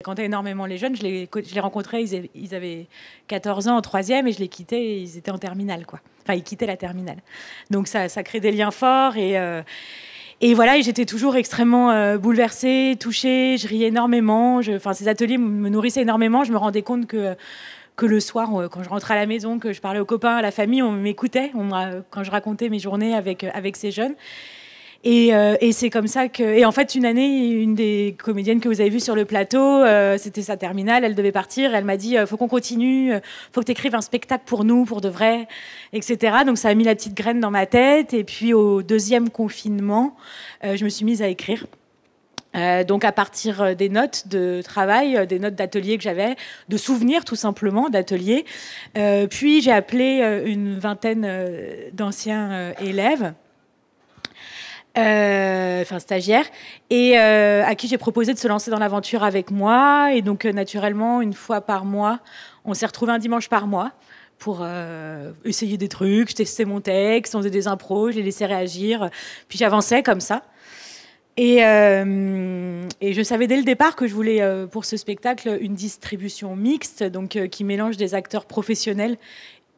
fréquentais énormément les jeunes. Je les rencontrais, ils avaient 14 ans en troisième et je les quittais et ils étaient en terminale, quoi. Enfin, ils quittaient la terminale. Donc ça crée des liens forts et voilà, et j'étais toujours extrêmement bouleversée, touchée, je riais énormément. Ces ateliers me nourrissaient énormément. Je me rendais compte que le soir, quand je rentrais à la maison, que je parlais aux copains, à la famille, on m'écoutait quand je racontais mes journées avec ces jeunes. Et c'est comme ça que... Et en fait, une année, une des comédiennes que vous avez vues sur le plateau, c'était sa terminale, elle devait partir, elle m'a dit, faut qu'on continue, faut que tu écrives un spectacle pour nous, pour de vrai, etc. Donc ça a mis la petite graine dans ma tête. Et puis au deuxième confinement, je me suis mise à écrire. Donc à partir des notes de travail, des notes d'atelier que j'avais, de souvenirs tout simplement d'atelier. Puis j'ai appelé une vingtaine d'anciens élèves, stagiaires, et à qui j'ai proposé de se lancer dans l'aventure avec moi. Et donc naturellement, une fois par mois, on s'est retrouvés un dimanche par mois pour essayer des trucs. Je testais mon texte, on faisait des impros, je les laissais réagir, puis j'avançais comme ça. Et je savais dès le départ que je voulais pour ce spectacle une distribution mixte, donc qui mélange des acteurs professionnels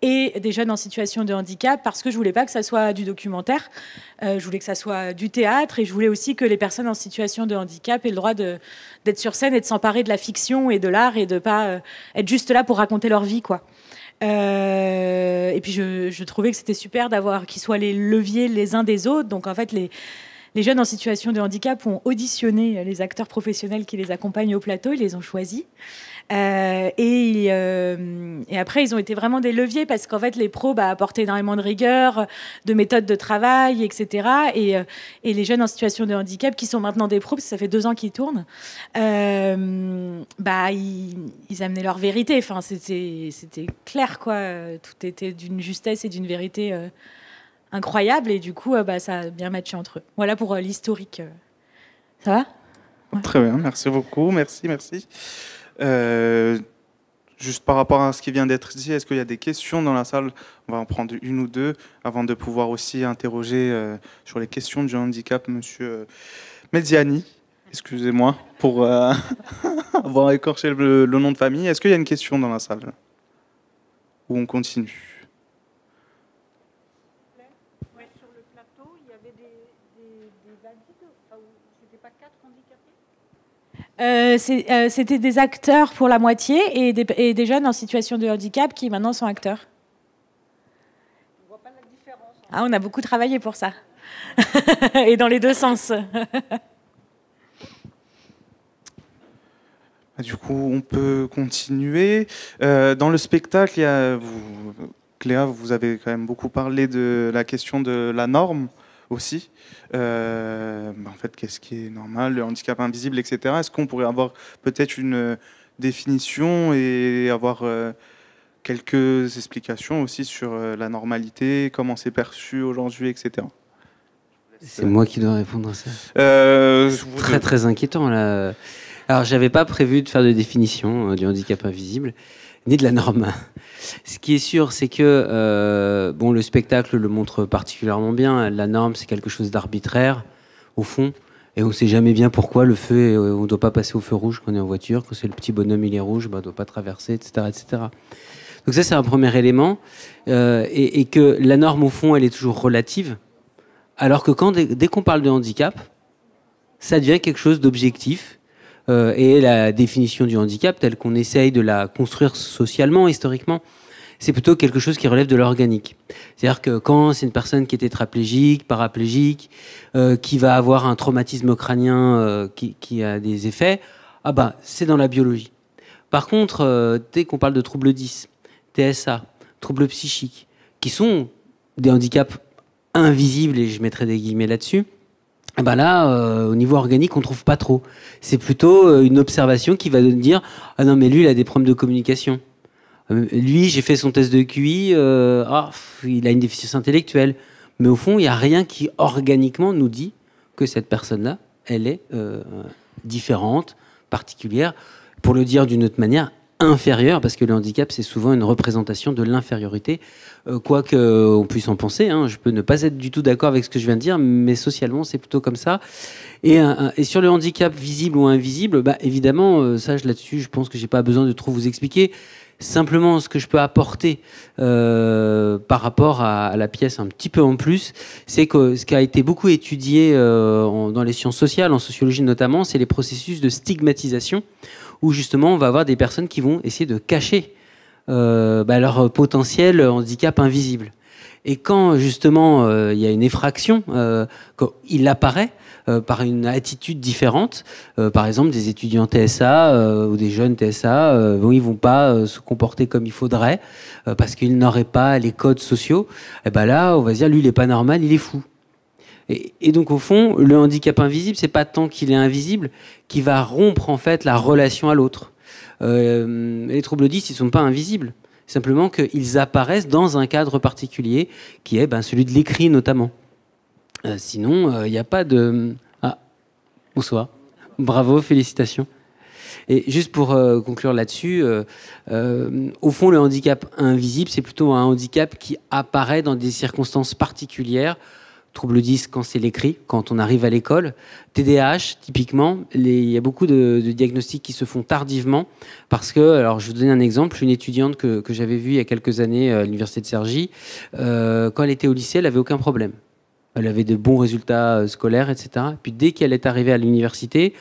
et des jeunes en situation de handicap, parce que je voulais pas que ça soit du documentaire, je voulais que ça soit du théâtre, et je voulais aussi que les personnes en situation de handicap aient le droit d'être sur scène et de s'emparer de la fiction et de l'art et de pas être juste là pour raconter leur vie, quoi. Et puis je trouvais que c'était super qu'ils soient les leviers les uns des autres. Donc en fait les jeunes en situation de handicap ont auditionné les acteurs professionnels qui les accompagnent au plateau, ils les ont choisis. Et après, ils ont été vraiment des leviers parce qu'en fait, les pros apportaient énormément de rigueur, de méthodes de travail, etc. Et les jeunes en situation de handicap qui sont maintenant des pros, parce que ça fait 2 ans qu'ils tournent, ils amenaient leur vérité. Enfin, c'était clair, quoi. Tout était d'une justesse et d'une vérité incroyable, et du coup ça a bien matché entre eux. Voilà pour l'historique. Ça va? Ouais. Très bien, merci beaucoup, merci. Juste par rapport à ce qui vient d'être dit, est-ce qu'il y a des questions dans la salle? On va en prendre une ou deux avant de pouvoir aussi interroger sur les questions du handicap monsieur Mediani. Excusez-moi pour avoir écorché le nom de famille. Est-ce qu'il y a une question dans la salle? Ou on continue? C'était des acteurs pour la moitié et des jeunes en situation de handicap qui maintenant sont acteurs. On voit pas la différence. On a beaucoup travaillé pour ça. Et dans les deux sens. Du coup, on peut continuer. Dans le spectacle, Cléa, vous avez quand même beaucoup parlé de la question de la norme aussi. En fait, qu'est-ce qui est normal, le handicap invisible, etc. Est-ce qu'on pourrait avoir peut-être une définition et avoir quelques explications aussi sur la normalité, comment c'est perçu aujourd'hui, etc. C'est moi qui dois répondre à ça. Très très inquiétant là. Alors, j'avais pas prévu de faire de définition du handicap invisible, ni de la norme. Ce qui est sûr, c'est que le spectacle le montre particulièrement bien. La norme, c'est quelque chose d'arbitraire, au fond, et on sait jamais bien pourquoi le feu, on doit pas passer au feu rouge quand on est en voiture, quand c'est le petit bonhomme, il est rouge, on doit pas traverser, etc., etc. Donc ça, c'est un premier élément, et que la norme, au fond, elle est toujours relative, alors que dès qu'on parle de handicap, ça devient quelque chose d'objectif. Et la définition du handicap, telle qu'on essaye de la construire socialement, historiquement, c'est plutôt quelque chose qui relève de l'organique. C'est-à-dire que quand c'est une personne qui est tétraplégique, paraplégique, qui va avoir un traumatisme crânien qui a des effets, c'est dans la biologie. Par contre, dès qu'on parle de troubles 10, TSA, troubles psychiques, qui sont des handicaps invisibles, et je mettrai des guillemets là-dessus, au niveau organique, on trouve pas trop. C'est plutôt une observation qui va nous dire « Ah non, mais lui, il a des problèmes de communication. Lui, j'ai fait son test de QI, il a une déficience intellectuelle. » Mais au fond, il n'y a rien qui, organiquement, nous dit que cette personne-là, elle est différente, particulière. Pour le dire d'une autre manière, inférieur, parce que le handicap, c'est souvent une représentation de l'infériorité, quoi qu'on puisse en penser. Hein, je peux ne pas être du tout d'accord avec ce que je viens de dire, mais socialement, c'est plutôt comme ça. Et sur le handicap visible ou invisible, bah, évidemment, ça, là-dessus, je pense que j'ai pas besoin de trop vous expliquer. Simplement, ce que je peux apporter par rapport à la pièce un petit peu en plus, c'est que ce qui a été beaucoup étudié dans les sciences sociales, en sociologie notamment, c'est les processus de stigmatisation, où justement on va avoir des personnes qui vont essayer de cacher leur potentiel handicap invisible. Et quand justement il y a une effraction, quand il apparaît par une attitude différente, par exemple des étudiants TSA ou des jeunes TSA, ils vont pas se comporter comme il faudrait parce qu'ils n'auraient pas les codes sociaux. Et ben là, on va se dire lui il est pas normal, il est fou. Et donc au fond, le handicap invisible, c'est pas tant qu'il est invisible qui va rompre en fait la relation à l'autre. Les troubles 10, ils sont pas invisibles. Simplement qu'ils apparaissent dans un cadre particulier qui est celui de l'écrit notamment. Sinon, il n'y a pas de... Ah, bonsoir. Bravo, félicitations. Et juste pour conclure là-dessus, au fond, le handicap invisible, c'est plutôt un handicap qui apparaît dans des circonstances particulières. Trouble 10 quand c'est l'écrit, quand on arrive à l'école. TDAH, typiquement, il y a beaucoup de diagnostics qui se font tardivement parce que, alors je vous donne un exemple, une étudiante que j'avais vue il y a quelques années à l'université de Cergy, quand elle était au lycée, elle n'avait aucun problème. Elle avait de bons résultats scolaires, etc. Puis dès qu'elle est arrivée à l'université,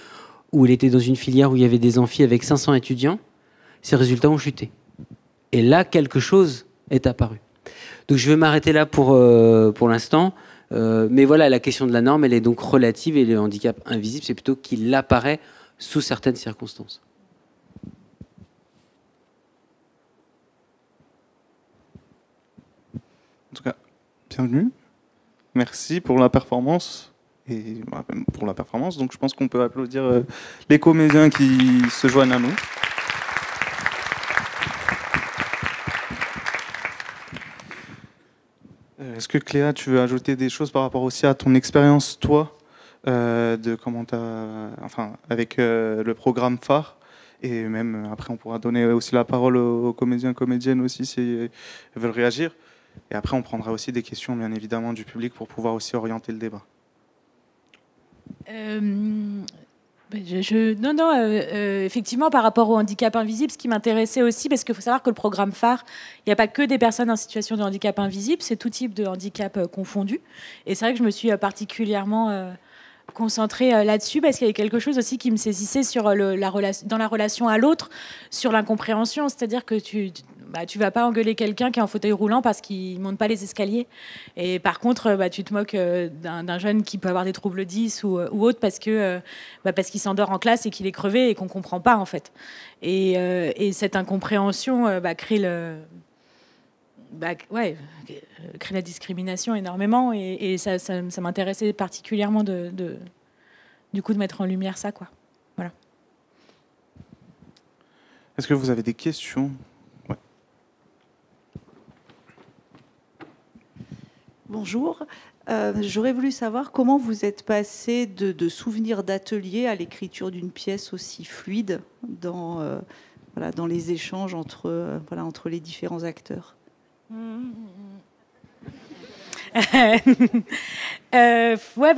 où elle était dans une filière où il y avait des amphis avec 500 étudiants, ses résultats ont chuté. Et là, quelque chose est apparu. Donc je vais m'arrêter là pour l'instant. Mais voilà, la question de la norme, elle est donc relative et le handicap invisible, c'est plutôt qu'il apparaît sous certaines circonstances. En tout cas, bienvenue. Merci pour la performance. Et pour la performance, donc je pense qu'on peut applaudir les comédiens qui se joignent à nous. Est-ce que Cléa, tu veux ajouter des choses par rapport aussi à ton expérience, toi, de comment avec le programme phare, et même après on pourra donner aussi la parole aux comédiens, comédiennes aussi s'ils veulent réagir, et après on prendra aussi des questions bien évidemment du public pour pouvoir aussi orienter le débat. Effectivement, par rapport au handicap invisible, ce qui m'intéressait aussi, parce qu'il faut savoir que le programme phare, il n'y a pas que des personnes en situation de handicap invisible, c'est tout type de handicap confondu. Et c'est vrai que je me suis particulièrement concentrée là-dessus, parce qu'il y avait quelque chose aussi qui me saisissait sur dans la relation à l'autre, sur l'incompréhension, c'est-à-dire que tu vas pas engueuler quelqu'un qui est en fauteuil roulant parce qu'il monte pas les escaliers. Et par contre, tu te moques d'un jeune qui peut avoir des troubles 10 ou autre parce qu'il s'endort en classe et qu'il est crevé et qu'on comprend pas en fait. Et cette incompréhension crée la discrimination énormément. Et ça m'intéressait particulièrement du coup de mettre en lumière ça, quoi. Voilà. Est-ce que vous avez des questions ? Bonjour. J'aurais voulu savoir comment vous êtes passé de souvenirs d'atelier à l'écriture d'une pièce aussi fluide dans les échanges entre les différents acteurs.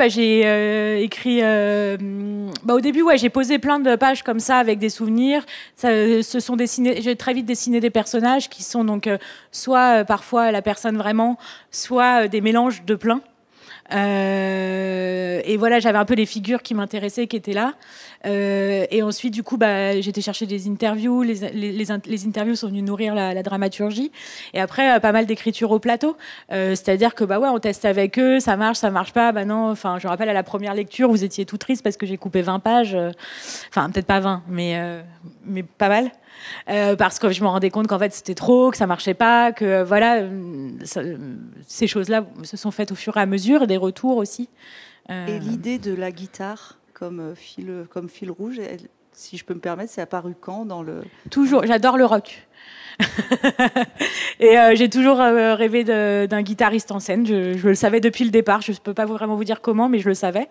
J'ai écrit. Au début, j'ai posé plein de pages comme ça avec des souvenirs. J'ai très vite dessiné des personnages qui sont donc soit parfois la personne vraiment, soit des mélanges de plein. Et voilà, j'avais un peu les figures qui m'intéressaient, qui étaient là. Et ensuite, du coup, j'étais chercher des interviews. Les interviews sont venues nourrir la dramaturgie. Et après, pas mal d'écriture au plateau. C'est-à-dire que, on teste avec eux, ça marche pas. Non, enfin, je me rappelle à la première lecture, vous étiez tout triste parce que j'ai coupé 20 pages. Enfin, peut-être pas 20, mais pas mal. Parce que je me rendais compte qu'en fait c'était trop, que ça marchait pas, que ces choses-là se sont faites au fur et à mesure, des retours aussi. Et l'idée de la guitare comme fil rouge, si je peux me permettre, c'est apparu quand dans le... Toujours, j'adore le rock. Et j'ai toujours rêvé d'un guitariste en scène. Je le savais depuis le départ. Je ne peux pas vraiment vous dire comment, mais je le savais.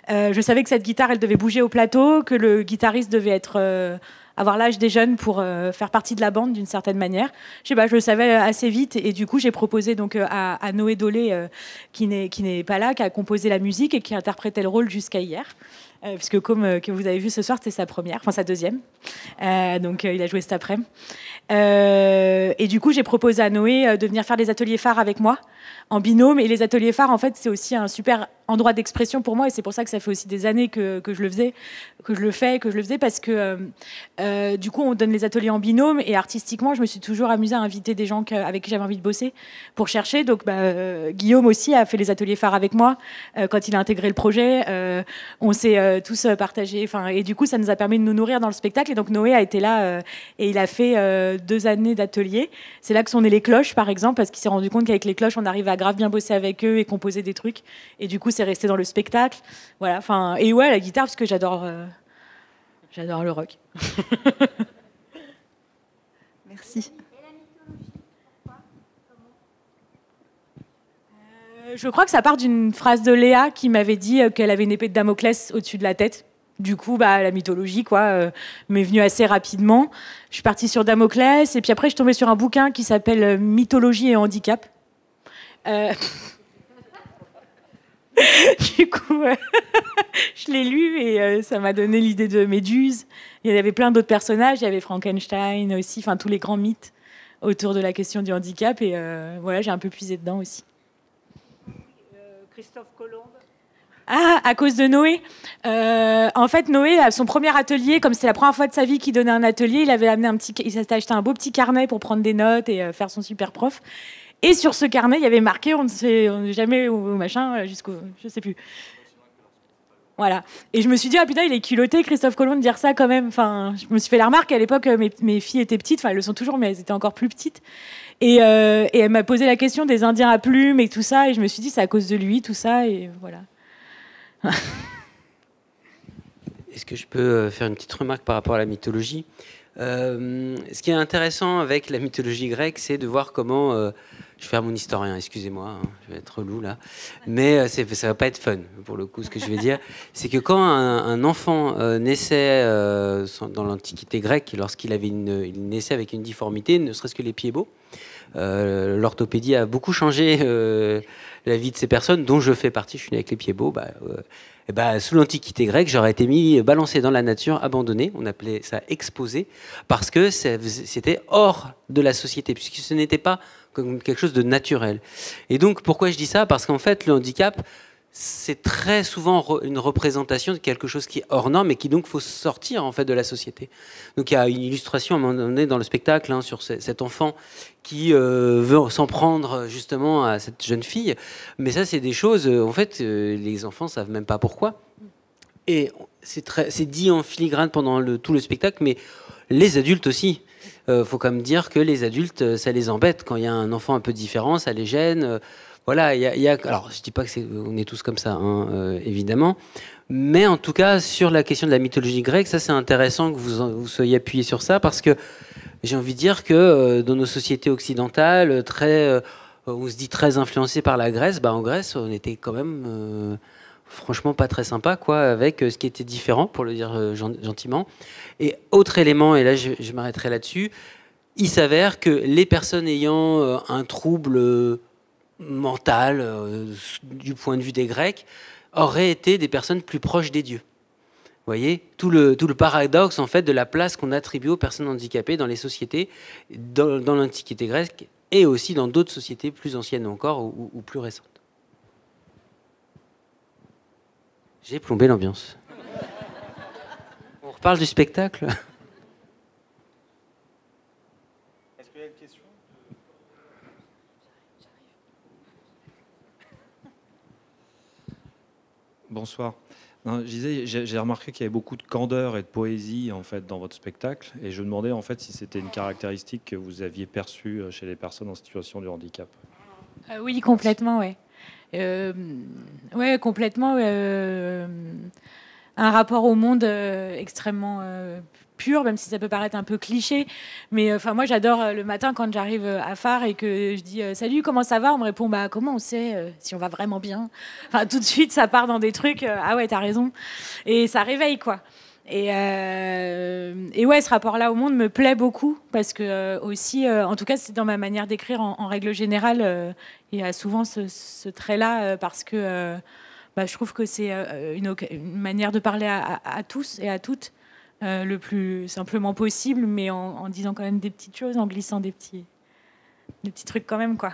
Je savais que cette guitare, elle devait bouger au plateau, que le guitariste devait être avoir l'âge des jeunes pour faire partie de la bande d'une certaine manière. Je sais pas, je le savais assez vite et du coup j'ai proposé donc à Noé Dolé qui n'est pas là, qui a composé la musique et qui interprétait le rôle jusqu'à hier. Puisque comme que vous avez vu ce soir, c'était sa première, enfin sa deuxième. Donc il a joué cet après-midi. Et du coup, j'ai proposé à Noé de venir faire des ateliers phares avec moi en binôme. Et les ateliers phares, en fait, c'est aussi un super endroit d'expression pour moi. Et c'est pour ça que ça fait aussi des années que je le faisais, que je le faisais, parce que du coup, on donne les ateliers en binôme. Et artistiquement, je me suis toujours amusée à inviter des gens avec qui j'avais envie de bosser pour chercher. Donc, Guillaume aussi a fait les ateliers phares avec moi quand il a intégré le projet. On s'est tous partagés. Et du coup, ça nous a permis de nous nourrir dans le spectacle. Et donc, Noé a été là et il a fait 2 années d'atelier. C'est là que sont nées les cloches, par exemple, parce qu'il s'est rendu compte qu'avec les cloches, on arrivait à grave bien bosser avec eux et composer des trucs. Et du coup, c'est resté dans le spectacle. Voilà. Et ouais, la guitare, parce que j'adore le rock. Merci. Je crois que ça part d'une phrase de Léa qui m'avait dit qu'elle avait une épée de Damoclès au-dessus de la tête. Du coup, la mythologie, m'est venue assez rapidement. Je suis partie sur Damoclès, et puis après, je suis tombée sur un bouquin qui s'appelle Mythologie et handicap. Du coup, je l'ai lu et ça m'a donné l'idée de Méduse. Il y avait plein d'autres personnages. Il y avait Frankenstein aussi, enfin tous les grands mythes autour de la question du handicap. Et voilà, j'ai un peu puisé dedans aussi. Christophe Colomb. Ah, à cause de Noé. En fait, Noé, à son premier atelier, comme c'était la première fois de sa vie qu'il donnait un atelier, il s'était acheté un beau petit carnet pour prendre des notes et faire son super prof. Et sur ce carnet, il y avait marqué, on ne sait jamais où, machin, jusqu'au, je sais plus. Voilà. Et je me suis dit, ah putain, il est culotté, Christophe Colomb, de dire ça quand même. Enfin, je me suis fait la remarque à l'époque, mes filles étaient petites, enfin, elles le sont toujours, mais elles étaient encore plus petites. Et elle m'a posé la question des Indiens à plumes et tout ça, et je me suis dit, c'est à cause de lui, tout ça, et voilà. Est-ce que je peux faire une petite remarque par rapport à la mythologie ? Ce qui est intéressant avec la mythologie grecque, c'est de voir comment... je vais faire mon historien, excusez-moi, hein, je vais être relou là. Mais ça va pas être fun, pour le coup, ce que je vais dire. C'est que quand un enfant naissait dans l'Antiquité grecque, lorsqu'il il naissait avec une difformité, ne serait-ce que les pieds beaux, l'orthopédie a beaucoup changé la vie de ces personnes, dont je fais partie, je suis né avec les pieds beaux. Sous l'Antiquité grecque, j'aurais été balancé dans la nature, abandonné, on appelait ça exposé, parce que c'était hors de la société, puisque ce n'était pas comme quelque chose de naturel. Et donc, pourquoi je dis ça ? Parce qu'en fait, le handicap, c'est très souvent une représentation de quelque chose qui est hors norme et qui donc faut sortir en fait de la société. Donc il y a une illustration à un moment donné dans le spectacle sur cet enfant qui veut s'en prendre justement à cette jeune fille. Mais ça, c'est des choses, en fait, les enfants savent même pas pourquoi. Et c'est dit en filigrane pendant tout le spectacle, mais les adultes aussi. Faut quand même dire que les adultes, ça les embête. Quand il y a un enfant un peu différent, ça les gêne. Voilà, alors je dis pas on est tous comme ça, évidemment. Mais en tout cas, sur la question de la mythologie grecque, ça c'est intéressant que vous soyez appuyé sur ça, parce que j'ai envie de dire que dans nos sociétés occidentales, on se dit très influencé par la Grèce, en Grèce, on était quand même... franchement pas très sympa avec ce qui était différent, pour le dire gentiment. Et autre élément, et là je m'arrêterai là-dessus, il s'avère que les personnes ayant un trouble mental du point de vue des Grecs auraient été des personnes plus proches des dieux. Vous voyez, tout le paradoxe en fait de la place qu'on attribue aux personnes handicapées dans les sociétés, dans l'Antiquité grecque, et aussi dans d'autres sociétés plus anciennes encore ou plus récentes. J'ai plombé l'ambiance. On reparle du spectacle. Est-ce qu'il y a une question ? Bonsoir. Non, je disais, j'ai remarqué qu'il y avait beaucoup de candeur et de poésie en fait dans votre spectacle, et je me demandais en fait si c'était une caractéristique que vous aviez perçue chez les personnes en situation de handicap. Oui, complètement, ouais. Ouais, complètement. Un rapport au monde extrêmement pur, même si ça peut paraître un peu cliché. Mais moi, j'adore le matin quand j'arrive à Phare et que je dis salut, comment ça va ? On me répond comment on sait si on va vraiment bien ? Tout de suite, ça part dans des trucs. Ah ouais, t'as raison. Et ça réveille, quoi. Et ouais, ce rapport-là au monde me plaît beaucoup parce que aussi, en tout cas, c'est dans ma manière d'écrire en règle générale, il y a souvent ce trait-là parce que je trouve que c'est une manière de parler à tous et à toutes le plus simplement possible, mais en disant quand même des petites choses, en glissant des petits trucs quand même, quoi.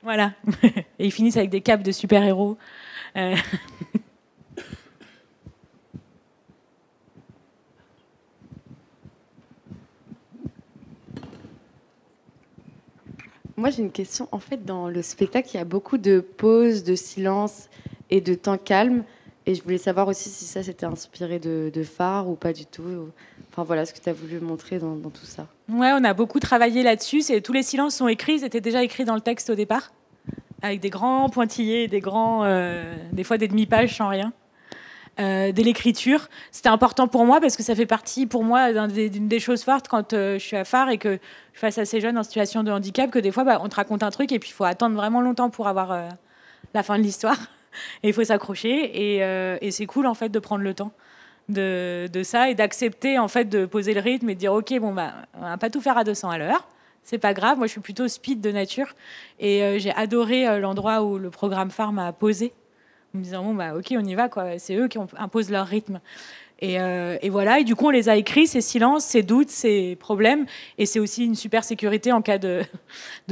Voilà. Et ils finissent avec des capes de super-héros. Moi, j'ai une question. En fait, dans le spectacle, il y a beaucoup de pauses, de silence et de temps calme. Et je voulais savoir aussi si ça, c'était inspiré de Phare ou pas du tout. Enfin, voilà ce que tu as voulu montrer dans tout ça. Ouais, on a beaucoup travaillé là-dessus. Tous les silences sont écrits. Ils étaient déjà écrits dans le texte au départ, avec des grands pointillés, des fois des demi-pages sans rien. De l'écriture, c'était important pour moi parce que ça fait partie pour moi d'une des choses fortes quand je suis à Phare et que je suis face à ces jeunes en situation de handicap, que des fois on te raconte un truc et puis il faut attendre vraiment longtemps pour avoir la fin de l'histoire et il faut s'accrocher et c'est cool en fait de prendre le temps de ça et d'accepter en fait de poser le rythme et de dire ok on va pas tout faire à 200 à l'heure, c'est pas grave, moi je suis plutôt speed de nature et j'ai adoré l'endroit où le programme Phare m'a posé en me disant ok on y va quoi, c'est eux qui imposent leur rythme et voilà, et du coup on les a écrits, ces silences, ces doutes, ces problèmes, et c'est aussi une super sécurité en cas de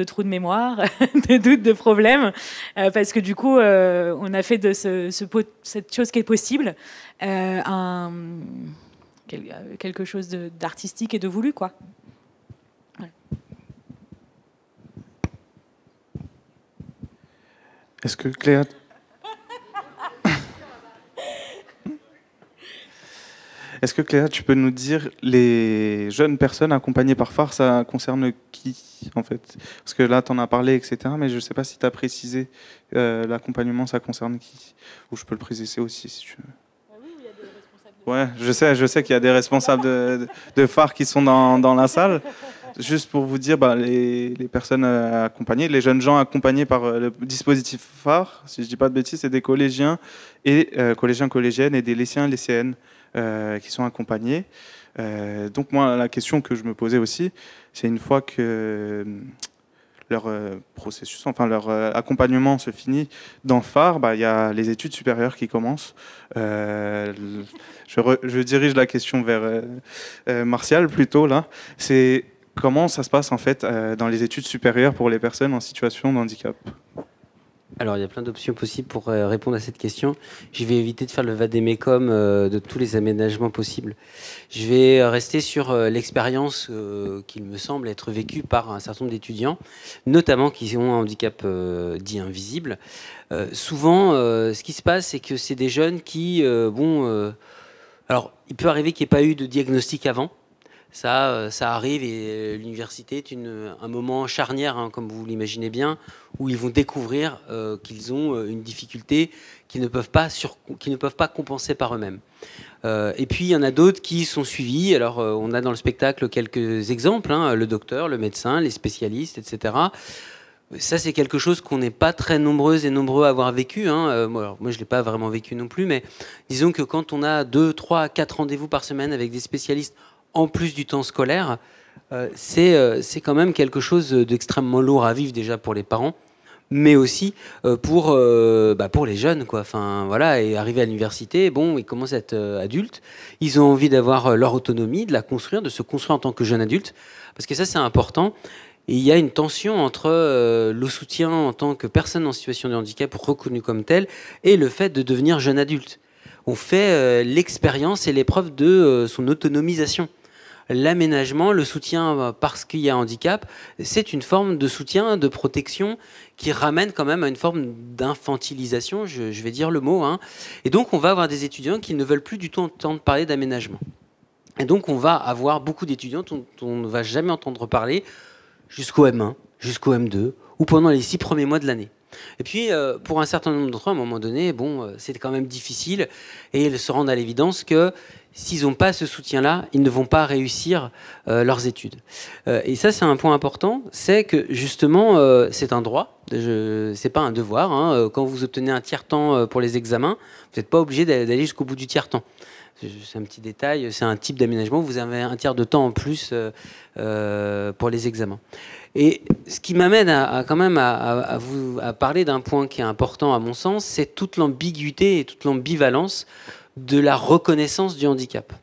trou de mémoire, de doutes, de problèmes, parce que du coup on a fait de cette chose qui est possible quelque chose d'artistique et de voulu quoi. Ouais. Est-ce que Cléa Est-ce que Cléa, tu peux nous dire, les jeunes personnes accompagnées par Phare, ça concerne qui, en fait? Parce que là, tu en as parlé, etc., mais je ne sais pas si tu as précisé l'accompagnement, ça concerne qui? Ou je peux le préciser aussi, si tu veux. Oui, il y a des responsables. Ouais, je sais qu'il y a des responsables de Phare qui sont dans la salle. Juste pour vous dire, les personnes accompagnées, les jeunes gens accompagnés par le dispositif Phare, si je ne dis pas de bêtises, c'est des collégiens, collégiennes et des lycéens, lycéennes qui sont accompagnés. Donc moi, la question que je me posais aussi, c'est une fois que leur processus, enfin leur accompagnement se finit dans Phare, il y a les études supérieures qui commencent. Je dirige la question vers Martial plutôt là. C'est comment ça se passe en fait dans les études supérieures pour les personnes en situation de handicap? Alors, il y a plein d'options possibles pour répondre à cette question. Je vais éviter de faire le vadémécum de tous les aménagements possibles. Je vais rester sur l'expérience qu'il me semble être vécue par un certain nombre d'étudiants, notamment qui ont un handicap dit invisible. Souvent, ce qui se passe, c'est que c'est des jeunes qui... alors, il peut arriver qu'il n'y ait pas eu de diagnostic avant. Ça arrive et l'université est un moment charnière, hein, comme vous l'imaginez bien, où ils vont découvrir qu'ils ont une difficulté qu'ils ne peuvent pas compenser par eux-mêmes. Et puis il y en a d'autres qui sont suivis. Alors on a dans le spectacle quelques exemples, hein, le docteur, le médecin, les spécialistes, etc. Ça, c'est quelque chose qu'on n'est pas très nombreux et nombreux à avoir vécu. Hein. Moi, je ne l'ai pas vraiment vécu non plus, mais disons que quand on a 2, 3, 4 rendez-vous par semaine avec des spécialistes, en plus du temps scolaire, c'est quand même quelque chose d'extrêmement lourd à vivre déjà pour les parents, mais aussi pour les jeunes, quoi. Enfin, voilà, et arriver à l'université, ils commencent à être adultes, ils ont envie d'avoir leur autonomie, de la construire, de se construire en tant que jeune adulte, parce que ça, c'est important. Et il y a une tension entre le soutien en tant que personne en situation de handicap reconnue comme telle et le fait de devenir jeune adulte. On fait l'expérience et l'épreuve de son autonomisation. L'aménagement, le soutien parce qu'il y a handicap, c'est une forme de soutien, de protection qui ramène quand même à une forme d'infantilisation, je vais dire le mot. Hein. Et donc, on va avoir des étudiants qui ne veulent plus du tout entendre parler d'aménagement. Et donc, on va avoir beaucoup d'étudiants dont on ne va jamais entendre parler jusqu'au M1, jusqu'au M2, ou pendant les 6 premiers mois de l'année. Et puis, pour un certain nombre d'entre eux, à un moment donné, c'est quand même difficile, et ils se rendent à l'évidence qu'il s'ils n'ont pas ce soutien-là, ils ne vont pas réussir leurs études. Et ça, c'est un point important, c'est que justement, c'est un droit, c'est pas un devoir. Hein. Quand vous obtenez un tiers-temps pour les examens, vous n'êtes pas obligé d'aller jusqu'au bout du tiers-temps. C'est un petit détail, c'est un type d'aménagement, vous avez un tiers de temps en plus pour les examens. Et ce qui m'amène quand même à parler d'un point qui est important à mon sens, c'est toute l'ambiguïté et toute l'ambivalence de la reconnaissance du handicap.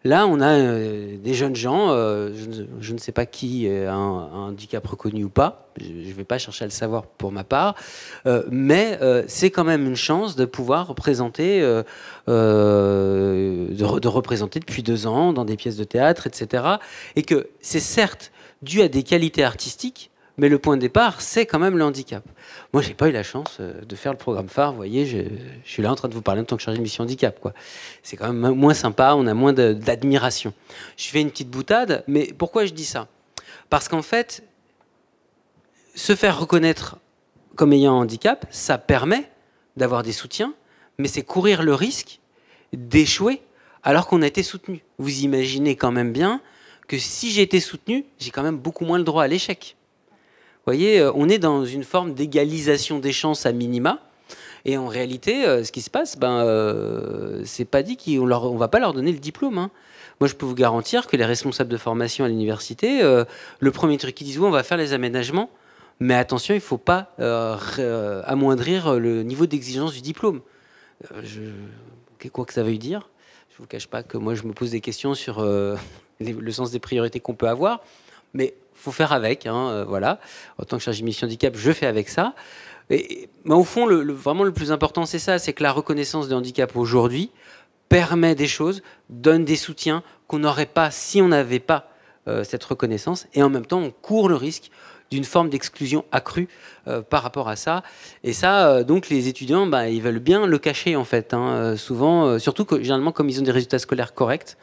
Là, on a des jeunes gens, je ne sais pas qui a un handicap reconnu ou pas, je ne vais pas chercher à le savoir pour ma part, mais c'est quand même une chance de pouvoir représenter, de représenter depuis 2 ans dans des pièces de théâtre, etc. Et que c'est certes dû à des qualités artistiques, mais le point de départ, c'est quand même le handicap. Moi, j'ai pas eu la chance de faire le programme phare. Vous voyez, je suis là en train de vous parler en tant que chargé de mission handicap, quoi. C'est quand même moins sympa, on a moins d'admiration. Je fais une petite boutade, mais pourquoi je dis ça? Parce qu'en fait, se faire reconnaître comme ayant un handicap, ça permet d'avoir des soutiens, mais c'est courir le risque d'échouer alors qu'on a été soutenu. Vous imaginez quand même bien que si j'ai été soutenu, j'ai quand même beaucoup moins le droit à l'échec. Vous voyez, on est dans une forme d'égalisation des chances à minima. Et en réalité, ce qui se passe, c'est pas dit qu'on va pas leur donner le diplôme. Hein. Moi, je peux vous garantir que les responsables de formation à l'université, le premier truc qu'ils disent, oui, on va faire les aménagements, mais attention, il ne faut pas amoindrir le niveau d'exigence du diplôme. Quoi que ça veuille dire, je ne vous cache pas que moi, je me pose des questions sur le sens des priorités qu'on peut avoir, mais il faut faire avec, hein, voilà. En tant que chargé de mission handicap, je fais avec ça. Mais au fond, vraiment le plus important, c'est ça, c'est que la reconnaissance de handicap aujourd'hui permet des choses, donne des soutiens qu'on n'aurait pas si on n'avait pas cette reconnaissance. Et en même temps, on court le risque d'une forme d'exclusion accrue par rapport à ça. Et ça, donc, les étudiants, ils veulent bien le cacher, en fait. Hein, souvent, surtout que, généralement, comme ils ont des résultats scolaires corrects,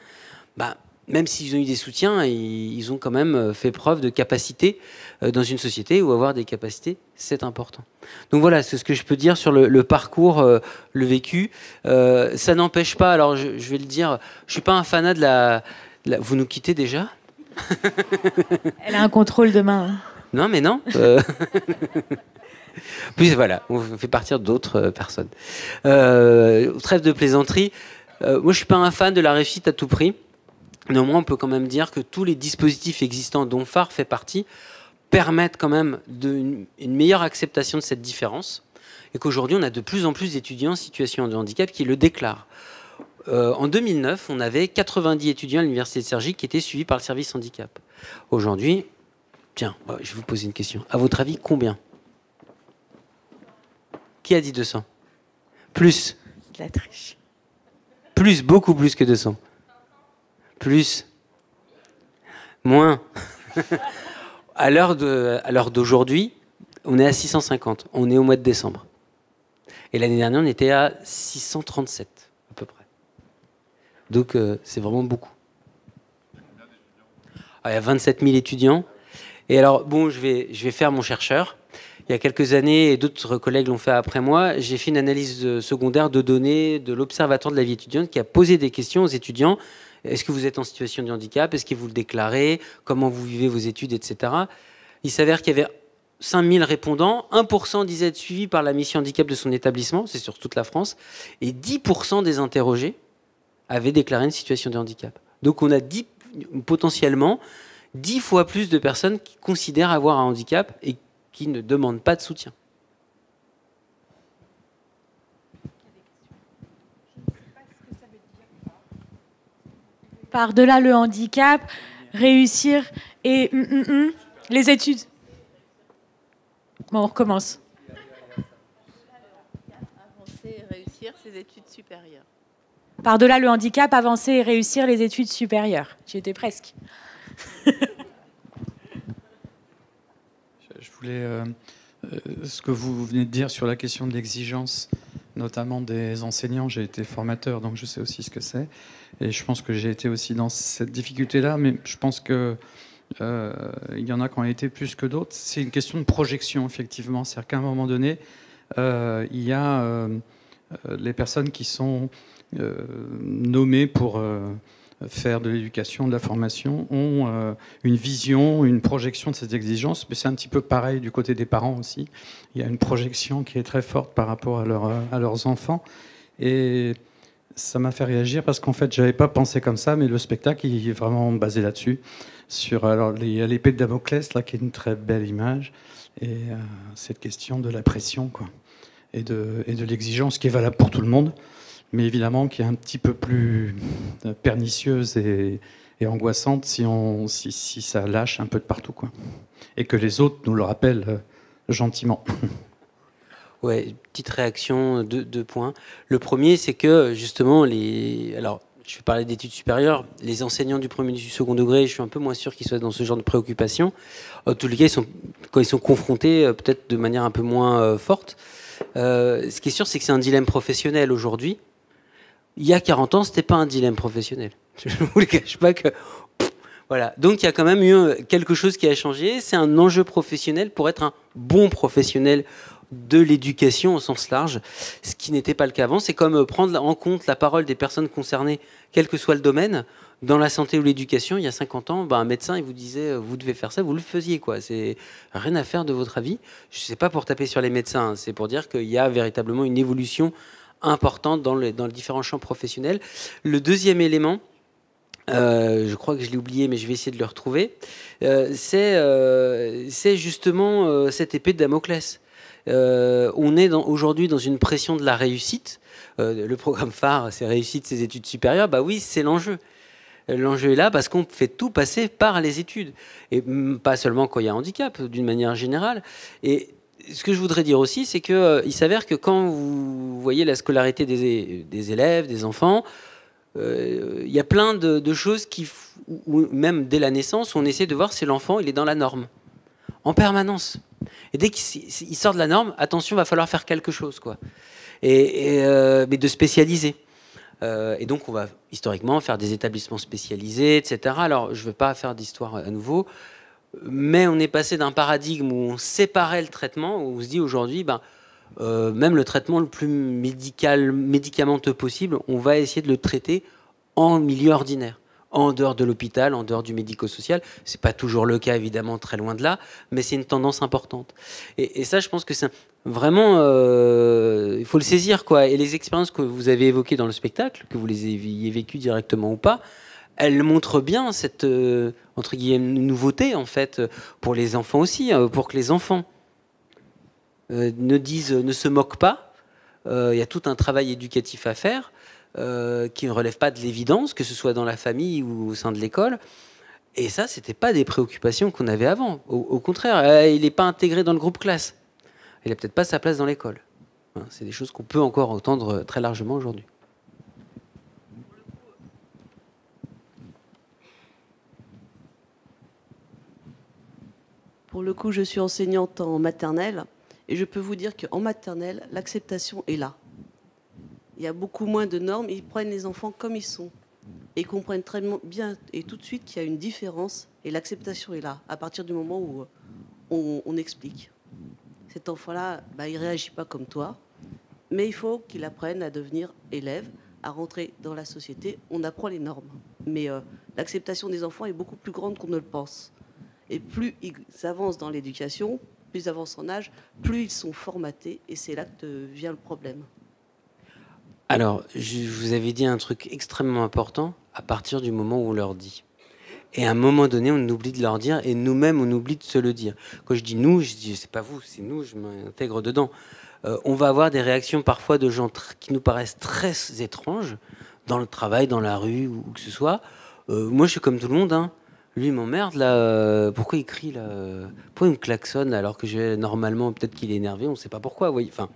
même s'ils ont eu des soutiens, ils ont quand même fait preuve de capacité dans une société où avoir des capacités, c'est important. Donc voilà, c'est ce que je peux dire sur le parcours, le vécu. Ça n'empêche pas, alors je vais le dire, je ne suis pas un fanat de la... Vous nous quittez déjà? Elle a un contrôle demain. Hein. Non, mais non. Puis voilà, on fait partir d'autres personnes. Trêve de plaisanterie. Moi, je ne suis pas un fan de la réussite à tout prix. Néanmoins, on peut quand même dire que tous les dispositifs existants, dont phare fait partie, permettent quand même une meilleure acceptation de cette différence et qu'aujourd'hui, on a de plus en plus d'étudiants en situation de handicap qui le déclarent. En 2009, on avait 90 étudiants à l'Université de Cergy qui étaient suivis par le service handicap. Aujourd'hui, tiens, je vais vous poser une question. À votre avis, combien? Qui a dit 200? Plus? De la triche. Plus, beaucoup plus que 200. Plus. Moins. À l'heure d'aujourd'hui, on est à 650. On est au mois de décembre. Et l'année dernière, on était à 637, à peu près. Donc, c'est vraiment beaucoup. Il y a 27 000 étudiants. Et alors, bon, je vais faire mon chercheur. Il y a quelques années, et d'autres collègues l'ont fait après moi, j'ai fait une analyse secondaire de données de l'Observatoire de la vie étudiante qui a posé des questions aux étudiants. Est-ce que vous êtes en situation de handicap? Est-ce que vous le déclarez? Comment vous vivez vos études, etc. Il s'avère qu'il y avait 5000 répondants. 1% disaient être suivis par la mission handicap de son établissement, c'est sur toute la France. Et 10% des interrogés avaient déclaré une situation de handicap. Donc on a potentiellement 10 fois plus de personnes qui considèrent avoir un handicap et qui ne demandent pas de soutien. Par-delà le handicap, réussir et les études. Bon, on recommence. Avancer et réussir ses études supérieures. Par-delà le handicap, avancer et réussir les études supérieures. J'y étais presque. Je voulais... ce que vous venez de dire sur la question de l'exigence, notamment des enseignants, j'ai été formateur, donc je sais aussi ce que c'est. Et je pense que j'ai été aussi dans cette difficulté-là, mais je pense qu'il y en a qui ont été plus que d'autres. C'est une question de projection, effectivement. C'est-à-dire qu'à un moment donné, il y a les personnes qui sont nommées pour faire de l'éducation, de la formation, ont une vision, une projection de ces exigences. Mais c'est un petit peu pareil du côté des parents aussi. Il y a une projection qui est très forte par rapport à leurs enfants. Et ça m'a fait réagir parce qu'en fait, je n'avais pas pensé comme ça, mais le spectacle il est vraiment basé là-dessus. Alors, il y a l'épée de Damoclès, là, qui est une très belle image. Et cette question de la pression, quoi, et de l'exigence qui est valable pour tout le monde, mais évidemment qui est un petit peu plus pernicieuse et angoissante si ça lâche un peu de partout, quoi. Et que les autres nous le rappellent gentiment. Ouais, petite réaction, deux points. Le premier, c'est que justement, alors, je vais parler d'études supérieures, les enseignants du premier et du second degré, je suis un peu moins sûr qu'ils soient dans ce genre de préoccupation. En tous les cas, quand ils sont confrontés, peut-être de manière un peu moins forte. Ce qui est sûr, c'est que c'est un dilemme professionnel aujourd'hui. Il y a 40 ans, c'était pas un dilemme professionnel. Je ne vous le cache pas que... Voilà. Donc il y a quand même eu quelque chose qui a changé. C'est un enjeu professionnel pour être un bon professionnel de l'éducation au sens large, ce qui n'était pas le cas avant. C'est comme prendre en compte la parole des personnes concernées, quel que soit le domaine. Dans la santé ou l'éducation, il y a 50 ans, un médecin, il vous disait vous devez faire ça, vous le faisiez, quoi. C'est rien à faire de votre avis. Je sais pas pour taper sur les médecins, c'est pour dire qu'il y a véritablement une évolution importante dans les différents champs professionnels. Le deuxième élément, je crois que je l'ai oublié, mais je vais essayer de le retrouver, c'est justement cette épée de Damoclès. On est aujourd'hui dans une pression de la réussite. Le programme phare, c'est réussite ses études supérieures. Bah oui, c'est l'enjeu. L'enjeu est là parce qu'on fait tout passer par les études. Et pas seulement quand il y a handicap, d'une manière générale. Et ce que je voudrais dire aussi, c'est qu'il s'avère que quand vous voyez la scolarité des élèves, des enfants, il y a plein de choses où même dès la naissance, on essaie de voir si l'enfant il est dans la norme. En permanence. Et dès qu'il sort de la norme, attention, il va falloir faire quelque chose, quoi. Mais de spécialiser. Et donc, on va historiquement faire des établissements spécialisés, etc. Alors, je ne veux pas faire d'histoire à nouveau, mais on est passé d'un paradigme où on séparait le traitement, où on se dit aujourd'hui, même le traitement le plus médicamenteux possible, on va essayer de le traiter en milieu ordinaire, en dehors de l'hôpital, en dehors du médico-social. Ce n'est pas toujours le cas, évidemment, très loin de là, mais c'est une tendance importante. Et ça, je pense que c'est vraiment... il faut le saisir, quoi. Et les expériences que vous avez évoquées dans le spectacle, que vous les ayez vécues directement ou pas, elles montrent bien cette, entre guillemets, nouveauté, en fait, pour les enfants aussi, pour que les enfants ne se moquent pas. Il y a tout un travail éducatif à faire, qui ne relève pas de l'évidence, que ce soit dans la famille ou au sein de l'école. Et ça, ce n'était pas des préoccupations qu'on avait avant. Au contraire, il n'est pas intégré dans le groupe classe. Il n'a peut-être pas sa place dans l'école. C'est des choses qu'on peut encore entendre très largement aujourd'hui. Pour le coup, je suis enseignante en maternelle et je peux vous dire qu'en maternelle, l'acceptation est là. Il y a beaucoup moins de normes, ils prennent les enfants comme ils sont. Et ils comprennent très bien et tout de suite qu'il y a une différence et l'acceptation est là, à partir du moment où on explique. Cet enfant-là, il ne réagit pas comme toi, mais il faut qu'il apprenne à devenir élève, à rentrer dans la société. On apprend les normes. Mais l'acceptation des enfants est beaucoup plus grande qu'on ne le pense. Et plus ils avancent dans l'éducation, plus ils avancent en âge, plus ils sont formatés. Et c'est là que vient le problème. Alors, je vous avais dit un truc extrêmement important à partir du moment où on leur dit. Et à un moment donné, on oublie de leur dire, et nous-mêmes, on oublie de se le dire. Quand je dis nous, je dis c'est pas vous, c'est nous, je m'intègre dedans. On va avoir des réactions parfois de gens qui nous paraissent très étranges, dans le travail, dans la rue, ou que ce soit. Moi, je suis comme tout le monde, hein. Lui, il m'emmerde, là. Pourquoi il crie, là? Pourquoi il me klaxonne, alors que normalement, peut-être qu'il est énervé, on ne sait pas pourquoi, vous voyez. Enfin,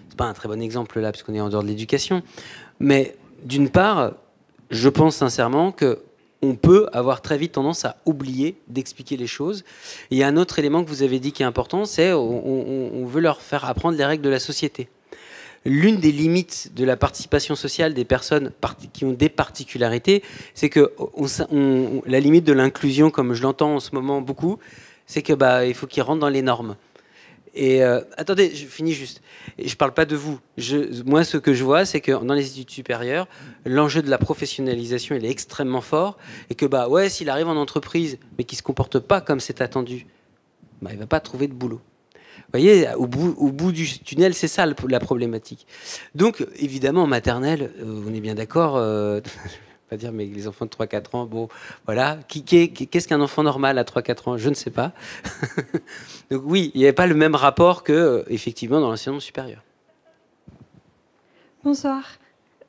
c'est pas un très bon exemple, là, parce qu'on est en dehors de l'éducation. Mais, d'une part, je pense sincèrement que on peut avoir très vite tendance à oublier d'expliquer les choses. Et il y a un autre élément que vous avez dit qui est important, c'est on veut leur faire apprendre les règles de la société. L'une des limites de la participation sociale des personnes qui ont des particularités, c'est que la limite de l'inclusion, comme je l'entends en ce moment beaucoup, c'est que il faut qu'ils rentrent dans les normes. Et attendez, je finis juste. Et je parle pas de vous. Moi, ce que je vois, c'est que dans les études supérieures, l'enjeu de la professionnalisation, il est extrêmement fort. Et que, ouais, s'il arrive en entreprise, mais qu'il se comporte pas comme c'est attendu, il va pas trouver de boulot. Vous voyez, au bout du tunnel, c'est ça la problématique. Donc, évidemment, en maternelle, on est bien d'accord, pas dire, mais les enfants de 3-4 ans, bon, voilà. Qu'est-ce qu'un enfant normal à 3-4 ans? Je ne sais pas. Donc oui, il n'y avait pas le même rapport que, effectivement, dans l'enseignement supérieur. Bonsoir,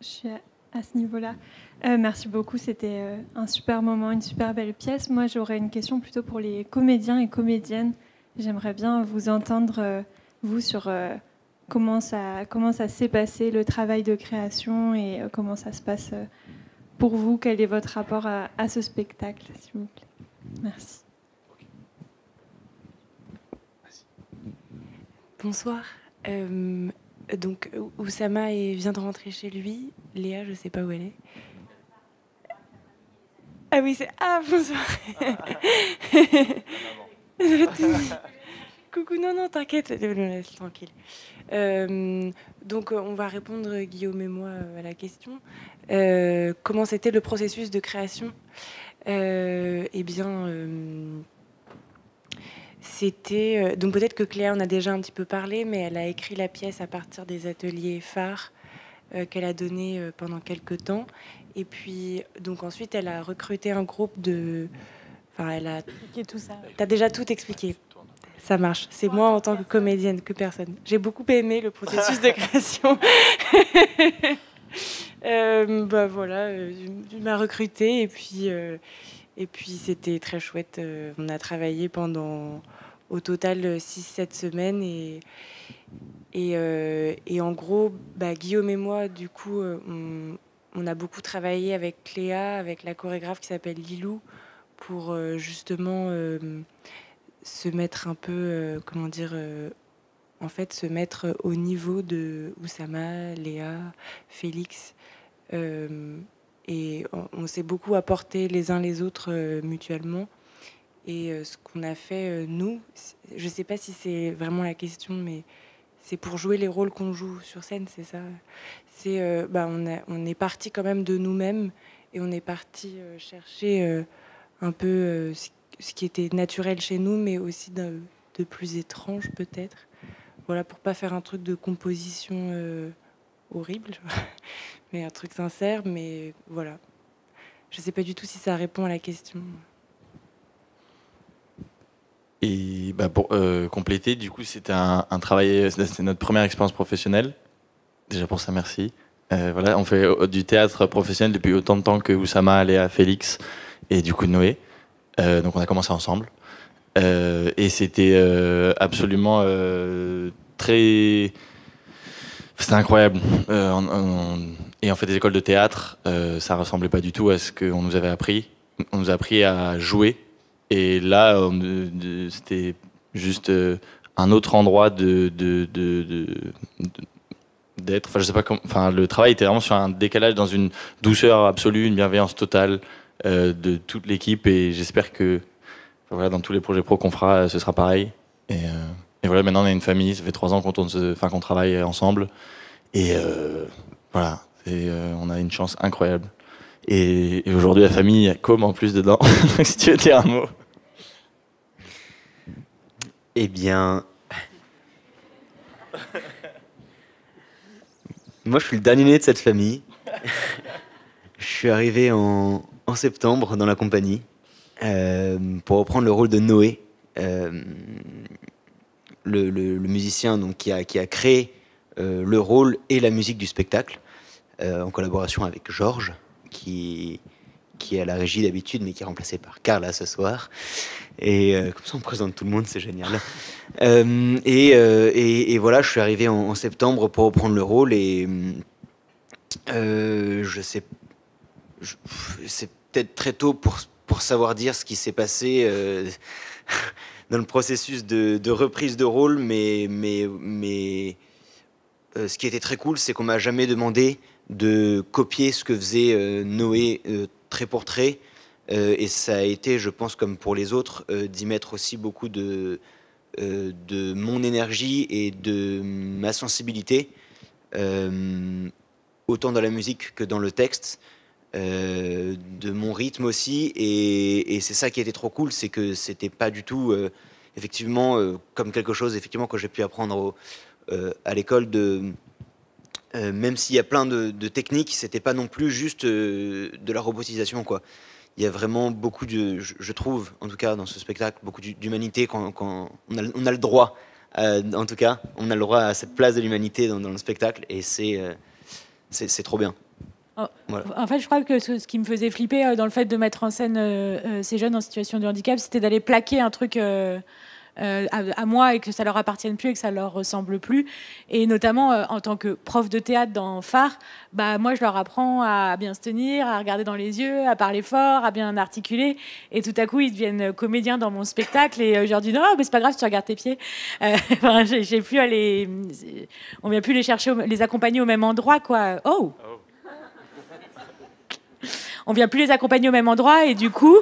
je suis à ce niveau-là. Merci beaucoup, c'était un super moment, une super belle pièce. Moi, j'aurais une question plutôt pour les comédiens et comédiennes. J'aimerais bien vous entendre, vous, sur comment ça s'est passé, le travail de création, et comment ça se passe pour vous. Quel est votre rapport à ce spectacle, s'il vous plaît? Merci. Bonsoir. Donc, Oussama vient de rentrer chez lui. Léa, je ne sais pas où elle est. Ah oui, c'est... Ah, bonsoir. Coucou, non, t'inquiète, laisse tranquille. Donc, on va répondre, Guillaume et moi, à la question. Comment c'était le processus de création? Eh bien, c'était... donc, peut-être que Cléa en a déjà un petit peu parlé, mais elle a écrit la pièce à partir des ateliers phares qu'elle a donnés pendant quelques temps. Et puis, donc, ensuite, elle a recruté un groupe de... Enfin, elle a expliqué tout ça. T'as déjà tout expliqué. Ça marche. C'est moi en tant que comédienne, que personne. J'ai beaucoup aimé le processus de création. Voilà, tu m'as recruté et puis c'était très chouette. On a travaillé pendant au total 6-7 semaines et en gros, Guillaume et moi, du coup, on a beaucoup travaillé avec Cléa, avec la chorégraphe qui s'appelle Lilou, pour justement se mettre un peu, en fait, se mettre au niveau de Oussama, Léa, Félix. Et on s'est beaucoup apporté les uns les autres mutuellement. Et ce qu'on a fait, nous, je ne sais pas si c'est vraiment la question, mais c'est pour jouer les rôles qu'on joue sur scène, c'est ça. C'est, on est parti quand même de nous-mêmes et on est parti chercher un peu ce qui était naturel chez nous, mais aussi de plus étrange peut-être. Voilà, pour pas faire un truc de composition horrible, mais un truc sincère. Mais voilà, je sais pas du tout si ça répond à la question. Et pour compléter, du coup, c'était un travail, c'était notre première expérience professionnelle. Déjà pour ça, merci. Voilà, on fait du théâtre professionnel depuis autant de temps que Oussama, Léa, Félix et du coup Noé. Donc on a commencé ensemble. Et c'était absolument très... C'était incroyable. Et on fait des écoles de théâtre, ça ressemblait pas du tout à ce qu'on nous avait appris. On nous a appris à jouer. Et là, c'était juste un autre endroit d'être. Enfin, je sais pas comment. Enfin, le travail était vraiment sur un décalage, dans une douceur absolue, une bienveillance totale de toute l'équipe. Et j'espère que, voilà, dans tous les projets pro qu'on fera, ce sera pareil. Et voilà, maintenant on a une famille. Ça fait 3 ans qu'on travaille ensemble. Et voilà, on a une chance incroyable. Et aujourd'hui, la famille, il y a Com en plus dedans. Si tu veux dire un mot. Eh bien, moi, je suis le dernier né de cette famille. Je suis arrivé en septembre dans la compagnie pour reprendre le rôle de Noé, le musicien donc, qui a créé le rôle et la musique du spectacle, en collaboration avec Georges, qui est à la régie d'habitude, mais qui est remplacé par Carla ce soir. Et comme ça, on présente tout le monde, c'est génial. Et voilà, je suis arrivé en septembre pour reprendre le rôle. Et c'est peut-être très tôt pour savoir dire ce qui s'est passé dans le processus de reprise de rôle, mais ce qui était très cool, c'est qu'on m'a jamais demandé de copier ce que faisait Noé trait pour trait, et ça a été, je pense, comme pour les autres, d'y mettre aussi beaucoup de mon énergie et de ma sensibilité, autant dans la musique que dans le texte, de mon rythme aussi, et c'est ça qui était trop cool, c'est que c'était pas du tout effectivement comme quelque chose effectivement que j'ai pu apprendre à l'école même s'il y a plein de techniques, c'était pas non plus juste de la robotisation, quoi. Il y a vraiment beaucoup je trouve, en tout cas dans ce spectacle, beaucoup d'humanité quand on a le droit, en tout cas, on a le droit à cette place de l'humanité dans le spectacle, et c'est trop bien. Voilà. En fait, je crois que ce qui me faisait flipper dans le fait de mettre en scène ces jeunes en situation de handicap, c'était d'aller plaquer un truc à moi et que ça leur appartienne plus et que ça leur ressemble plus. Et notamment en tant que prof de théâtre dans Phare, bah moi je leur apprends à bien se tenir, à regarder dans les yeux, à parler fort, à bien articuler. Et tout à coup ils deviennent comédiens dans mon spectacle et je leur dis non mais c'est pas grave si tu regardes tes pieds. Enfin, j'ai plus à on vient plus les chercher, les accompagner au même endroit quoi. Oh. On vient plus les accompagner au même endroit et du coup.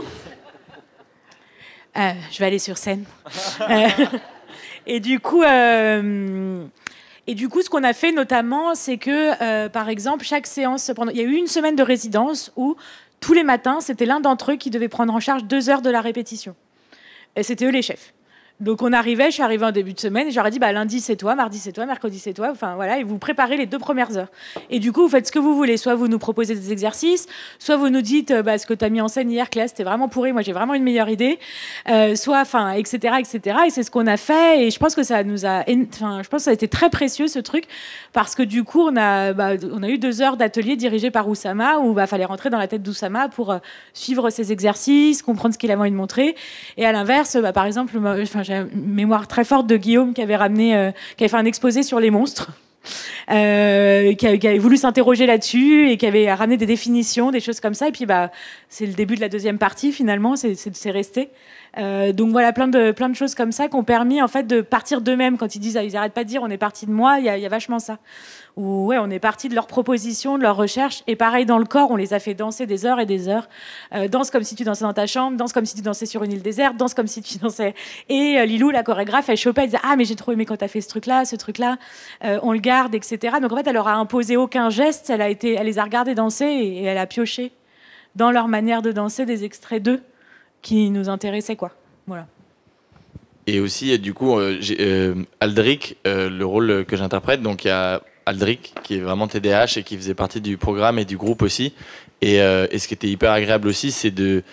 Je vais aller sur scène. Et du coup, ce qu'on a fait notamment, c'est que, par exemple, chaque séance, il y a eu une semaine de résidence où tous les matins, c'était l'un d'entre eux qui devait prendre en charge 2 heures de la répétition. Et c'était eux les chefs. Donc je suis arrivée en début de semaine et j'aurais dit lundi c'est toi, mardi c'est toi, mercredi c'est toi, enfin voilà, et vous préparez les 2 premières heures. Et du coup vous faites ce que vous voulez, soit vous nous proposez des exercices, soit vous nous dites ce que tu as mis en scène hier Cléa c'était vraiment pourri, moi j'ai vraiment une meilleure idée, soit enfin etc. Et c'est ce qu'on a fait et je pense que ça a été très précieux ce truc parce que du coup on a eu 2 heures d'atelier dirigé par Oussama où fallait rentrer dans la tête d'Oussama pour suivre ses exercices, comprendre ce qu'il avait envie de montrer. Et à l'inverse, par exemple, j'ai une mémoire très forte de Guillaume qui avait fait un exposé sur les monstres, qui avait voulu s'interroger là-dessus et qui avait ramené des définitions, des choses comme ça. Et puis c'est le début de la deuxième partie finalement, c'est resté. Donc voilà, plein de choses comme ça qui ont permis en fait de partir d'eux-mêmes. Quand ils disent, ils arrêtent pas de dire on est parti de moi, il y a vachement ça. Où ouais, on est parti de leurs propositions, de leurs recherches. Et pareil dans le corps, on les a fait danser des heures et des heures. Danse comme si tu dansais dans ta chambre, danse comme si tu dansais sur une île déserte, danse comme si tu dansais. Et Lilou, la chorégraphe, elle chopait, elle disait mais j'ai trop aimé quand t'as fait ce truc-là, on le garde, etc. Donc en fait, elle leur a imposé aucun geste, elle les a regardés danser et elle a pioché dans leur manière de danser des extraits d'eux qui nous intéressaient, quoi. Voilà. Et aussi, du coup, Aldric, le rôle que j'interprète, donc il y a Aldric qui est vraiment TDAH et qui faisait partie du programme et du groupe aussi. Et ce qui était hyper agréable aussi, c'est de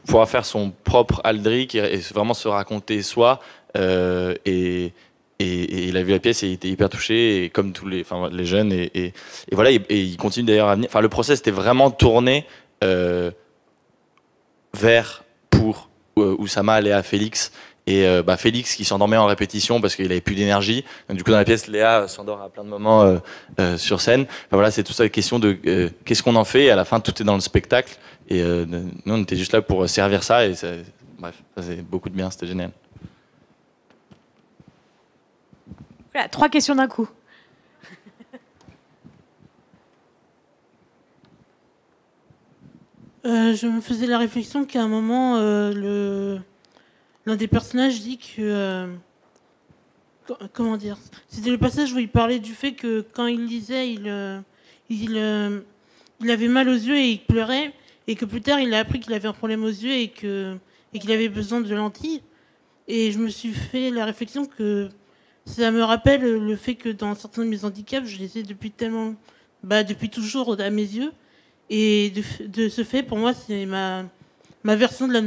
pouvoir faire son propre Aldric et vraiment se raconter soi. Et il a vu la pièce et il était hyper touché, et comme tous les jeunes. Et voilà, et il continue d'ailleurs à venir. Enfin, le process était vraiment tourné vers pour Oussama, Léa, Félix. Et Félix qui s'endormait en répétition parce qu'il avait plus d'énergie. Donc, du coup, dans la pièce, Léa s'endort à plein de moments sur scène. Enfin, voilà, c'est toute la question de qu'est-ce qu'on en fait. Et à la fin, tout est dans le spectacle. Et nous, on était juste là pour servir ça. Et bref, ça c'est beaucoup de bien. C'était génial. Voilà, 3 questions d'un coup. Je me faisais la réflexion qu'à un moment, l'un des personnages dit que... comment dire ? C'était le passage où il parlait du fait que quand il lisait, il avait mal aux yeux et il pleurait, et que plus tard, il a appris qu'il avait un problème aux yeux et qu'il avait besoin de lentilles. Et je me suis fait la réflexion que ça me rappelle le fait que dans certains de mes handicaps, je les ai depuis toujours à mes yeux. Et de ce fait, pour moi, c'est ma version de la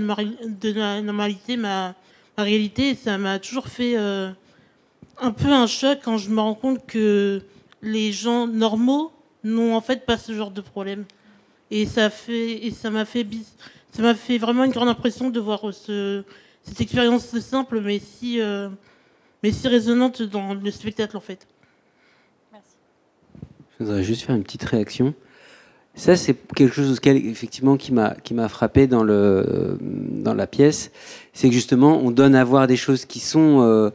normalité, ma réalité. Et ça m'a toujours fait un peu un choc quand je me rends compte que les gens normaux n'ont en fait pas ce genre de problème. Et ça m'a fait vraiment une grande impression de voir cette expérience simple, mais si résonante dans le spectacle, en fait. Merci. Je voudrais juste faire une petite réaction. Ça, c'est quelque chose effectivement qui m'a frappé dans la pièce. C'est que justement, on donne à voir des choses qui sont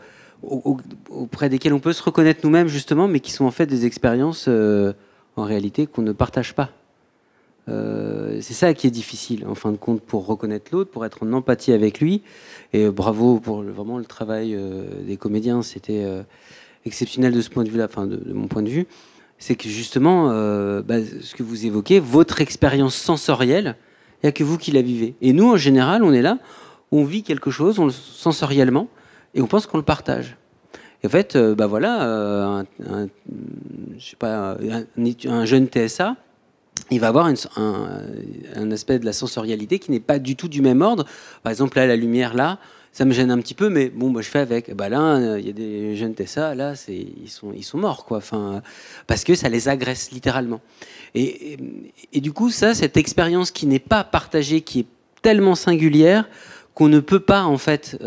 auprès desquelles on peut se reconnaître nous-mêmes, justement, mais qui sont en fait des expériences, en réalité, qu'on ne partage pas. c'est ça qui est difficile, en fin de compte, pour reconnaître l'autre, pour être en empathie avec lui. Et bravo pour vraiment le travail des comédiens. C'était exceptionnel de ce point de vue-là, enfin de mon point de vue. C'est que justement, ce que vous évoquez, votre expérience sensorielle, il n'y a que vous qui la vivez. Et nous, en général, on est là, on vit quelque chose sensoriellement, et on pense qu'on le partage. Et en fait, un jeune TSA, il va avoir un aspect de la sensorialité qui n'est pas du tout du même ordre. Par exemple, là, la lumière, là, ça me gêne un petit peu, mais bon, je fais avec. Là, il y a des jeunes TSA, là, ils sont morts, quoi. Enfin, parce que ça les agresse littéralement. Et du coup, cette expérience qui n'est pas partagée, qui est tellement singulière qu'on ne peut pas, en fait.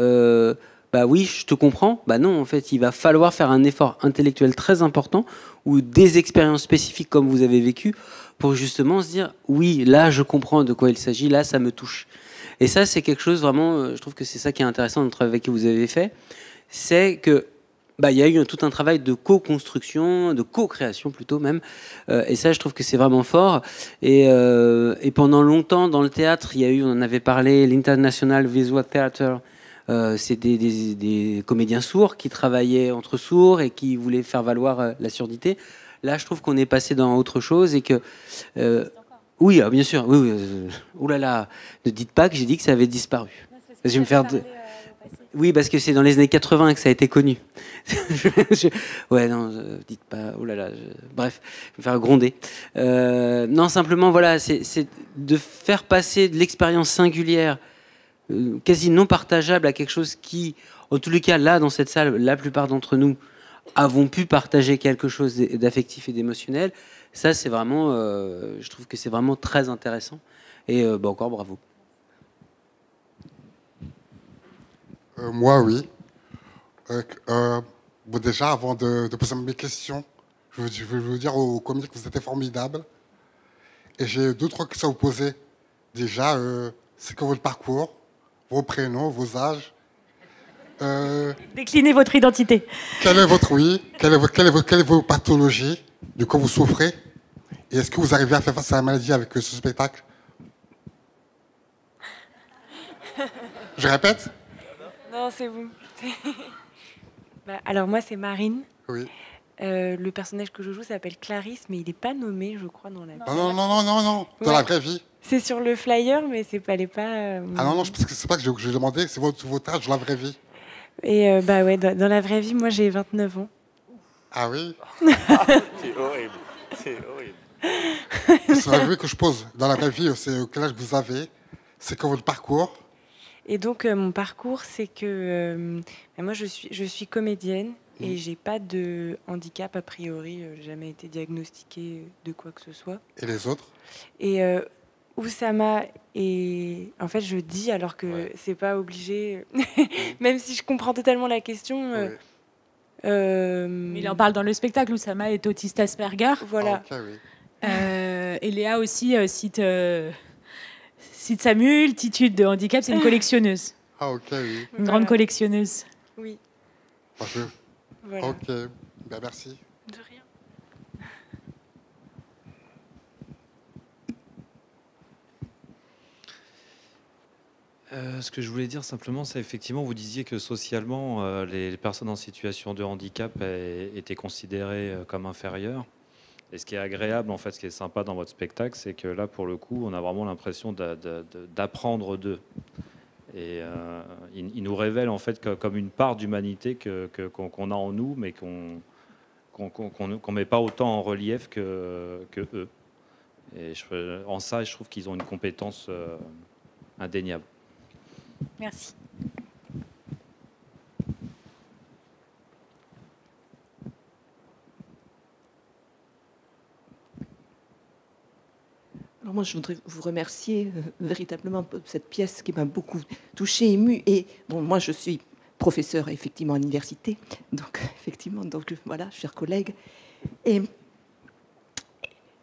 Oui, je te comprends. Non, en fait, il va falloir faire un effort intellectuel très important ou des expériences spécifiques comme vous avez vécu pour justement se dire oui, là, je comprends de quoi il s'agit, là, ça me touche. Et ça, c'est quelque chose vraiment, je trouve que c'est ça qui est intéressant dans le travail que vous avez fait, c'est que il y a eu tout un travail de co-construction, de co-création plutôt même, et ça, je trouve que c'est vraiment fort. Et pendant longtemps, dans le théâtre, il y a eu, on en avait parlé, l'International Visual Theatre. C'est des comédiens sourds qui travaillaient entre sourds et qui voulaient faire valoir la surdité. Là, je trouve qu'on est passé dans autre chose et que... oui, bien sûr. Oui, oh là là, ne dites pas que j'ai dit que ça avait disparu. Je vais me faire... Oui, parce que c'est dans les années 80 que ça a été connu. Ouais, non, dites pas... Oh là là, bref, je vais me faire gronder. Non, simplement, voilà, c'est de faire passer de l'expérience singulière quasi non partageable à quelque chose qui, en tous les cas, là, dans cette salle, la plupart d'entre nous avons pu partager quelque chose d'affectif et d'émotionnel. Ça, c'est vraiment, je trouve que c'est vraiment très intéressant. Et encore bravo. Moi, oui. Déjà, avant de poser mes questions, je veux vous dire aux comiques que vous étiez formidables. Et j'ai deux, trois questions à vous poser. Déjà, c'est quoi votre parcours, vos prénoms, vos âges? Déclinez votre identité. Quelle est vos pathologies, de quoi vous souffrez? Et est-ce que vous arrivez à faire face à la maladie avec ce spectacle? Je répète? Non, c'est vous. Alors moi, c'est Marine. Oui. Le personnage que je joue s'appelle Clarisse, mais il n'est pas nommé, je crois, dans la... Non, dans la vraie vie. C'est sur le flyer, mais c'est pas... Ah non, parce que c'est pas que j'ai demandé, c'est votre âge dans la vraie vie. Et ouais, dans la vraie vie, moi, j'ai 29 ans. Ah oui? C'est horrible. C'est horrible. C'est la vraie vie que je pose. Dans la vraie vie, c'est quel âge vous avez? C'est quoi votre parcours? Et donc, mon parcours, c'est que moi, je suis comédienne et j'ai pas de handicap a priori. J'ai jamais été diagnostiquée de quoi que ce soit. Et les autres? Et Oussama, et en fait, je dis alors que c'est pas obligé, même si je comprends totalement la question. Il en parle dans le spectacle. Oussama est autiste Asperger. Voilà. Ah, okay, oui. Et Léa aussi cite sa multitude de handicaps. C'est une collectionneuse. Ah ok, oui. Une grande collectionneuse. Oui. Voilà. Ok, merci. De rien. Ce que je voulais dire simplement, c'est effectivement, vous disiez que socialement, les personnes en situation de handicap étaient considérées comme inférieures. Et ce qui est agréable, en fait, ce qui est sympa dans votre spectacle, c'est que là, pour le coup, on a vraiment l'impression d'apprendre d'eux. Et il nous révèle, en fait, comme une part d'humanité qu'on a en nous, mais qu'on ne met pas autant en relief que eux. Et en ça, je trouve qu'ils ont une compétence indéniable. Merci. Alors moi, je voudrais vous remercier véritablement pour cette pièce qui m'a beaucoup touchée, émue. Et bon, moi, je suis professeure effectivement à l'université, donc effectivement, donc voilà, chers collègues. Et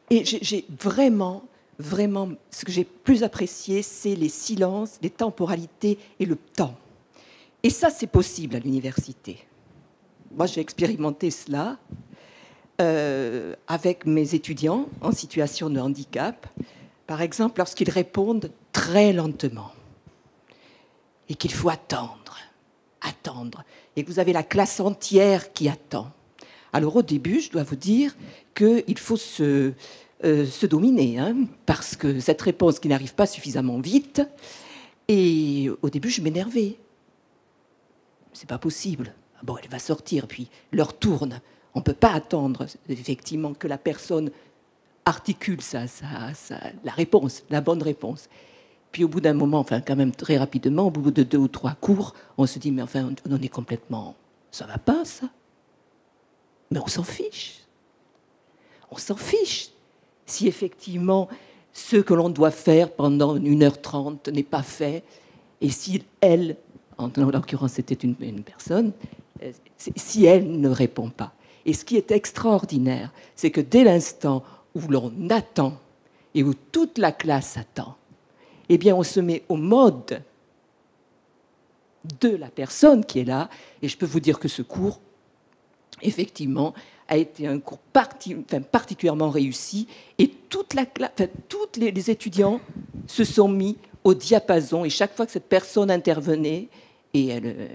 j'ai vraiment, ce que j'ai plus apprécié, c'est les silences, les temporalités et le temps. Et ça, c'est possible à l'université. Moi, j'ai expérimenté cela avec mes étudiants en situation de handicap. Par exemple, lorsqu'ils répondent très lentement et qu'il faut attendre, et que vous avez la classe entière qui attend. Alors au début, je dois vous dire qu'il faut se dominer, hein, parce que cette réponse qui n'arrive pas suffisamment vite, et au début, je m'énervais. C'est pas possible. Bon, elle va sortir, puis l'heure tourne. On ne peut pas attendre, effectivement, que la personne articule la réponse, la bonne réponse. Puis au bout d'un moment, enfin quand même très rapidement, au bout de 2 ou 3 cours, on se dit, mais enfin, on est complètement... Ça va pas, ça. Mais on s'en fiche. On s'en fiche. Si effectivement, ce que l'on doit faire pendant 1h30 n'est pas fait, et si elle, en l'occurrence c'était une personne, si elle ne répond pas. Et ce qui est extraordinaire, c'est que dès l'instant où l'on attend et où toute la classe attend, eh bien on se met au mode de la personne qui est là. Et je peux vous dire que ce cours, effectivement, a été un cours particulièrement réussi. Et toute la classe, tous les étudiants se sont mis au diapason. Et chaque fois que cette personne intervenait, et elle